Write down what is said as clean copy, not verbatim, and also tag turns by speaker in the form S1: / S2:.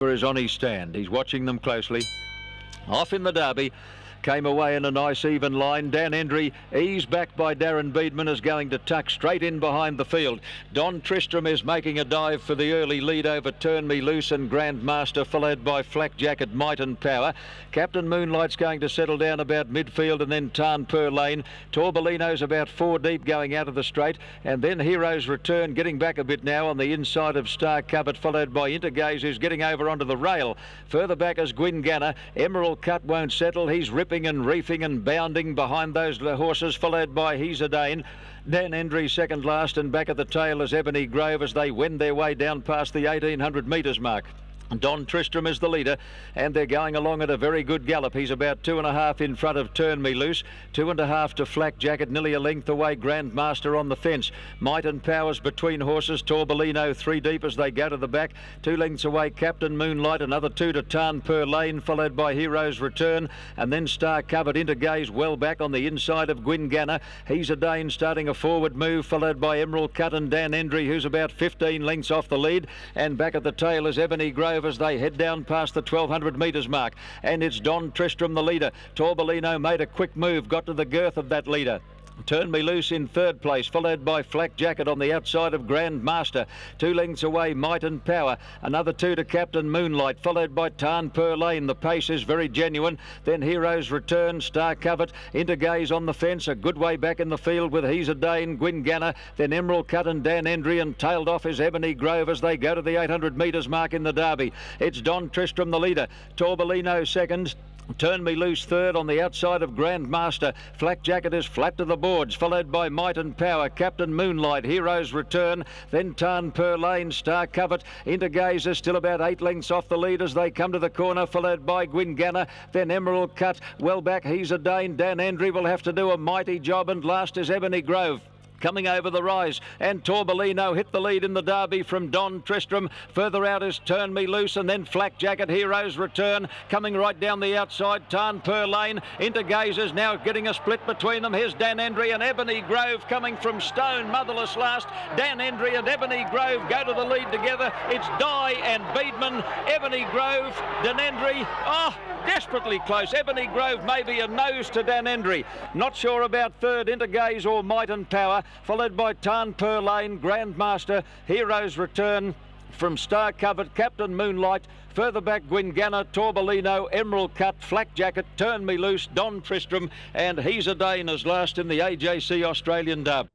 S1: Is on his stand. He's watching them closely. Off in the Derby. Came away in a nice even line. Dan Hendry, eased back by Darren Beedman, is going to tuck straight in behind the field. Don Tristram is making a dive for the early lead over Turn Me Loose and Grandmaster, followed by Flak Jacket, Might and Power. Captain Moonlight's going to settle down about midfield, and then Tarn Per Lane. Torbolino's about 4 deep going out of the straight, and then Hero's Return getting back a bit now on the inside of Star Covert, followed by Intergaze, who's getting over onto the rail. Further back is Gwynganna. Emerald Cut won't settle. He's ripping and reefing and bounding behind those horses, followed by He's a Dane. Dan Hendry second last, and back at the tail is Ebony Grove as they wend their way down past the 1800 metres mark. Don Tristram is the leader, and they're going along at a very good gallop. He's about 2.5 in front of Turn Me Loose, 2.5 to Flak Jacket, nearly a length away Grandmaster on the fence. Might and Powers between horses. Torbolino 3 deep as they go to the back, 2 lengths away Captain Moonlight, another 2 to Tarn Per Lane, followed by Hero's Return, and then Star Covert into Gaze well back on the inside of Gwynganna. He's a Dane starting a forward move, followed by Emerald Cut and Dan Hendry, who's about 15 lengths off the lead, and back at the tail is Ebony Grove as they head down past the 1200 metres mark, and it's Don Tristram the leader. Torbolino made a quick move, got to the girth of that leader. Turn Me Loose in third place, followed by Flak Jacket on the outside of Grandmaster. 2 lengths away, Might and Power. Another 2 to Captain Moonlight, followed by Tarn Per Lane. The pace is very genuine. Then Hero's Return, Star Covert, Intergaze on the fence. A good way back in the field with He's a Dane, Gwynganna. Then Emerald Cut and Dan Hendry, and tailed off is Ebony Grove as they go to the 800 metres mark in the Derby. It's Don Tristram the leader. Torbolino second. Turn Me Loose third on the outside of Grandmaster. Flak Jacket is flat to the boards, followed by Might and Power, Captain Moonlight, Hero's Return, then Tarn Per Lane, Star Covert. Intergaze is still about 8 lengths off the lead as they come to the corner, followed by Gwynganna, then Emerald Cut. Well back, He's a Dane. Dan Hendry will have to do a mighty job, and last is Ebony Grove. Coming over the rise, and Torbolino hit the lead in the Derby from Don Tristram. Further out is Turn Me Loose, and then Flak Jacket, Hero's Return. Coming right down the outside, Tarn Per Lane. Intergaze is now getting a split between them. Here's Dan Hendry and Ebony Grove coming from Stone, motherless last. Dan Hendry and Ebony Grove go to the lead together. It's Dye and Beedman, Ebony Grove, Dan Hendry. Oh, desperately close. Ebony Grove maybe a nose to Dan Hendry. Not sure about third, Intergaze or Might and Power, followed by Tarn Per Lane, Grandmaster, Hero's Return from Star Covert, Captain Moonlight. Further back, Gwynganna, Torbolino, Emerald Cut, Flak Jacket, Turn Me Loose, Don Tristram, and He's a Dane as last in the AJC Australian Derby.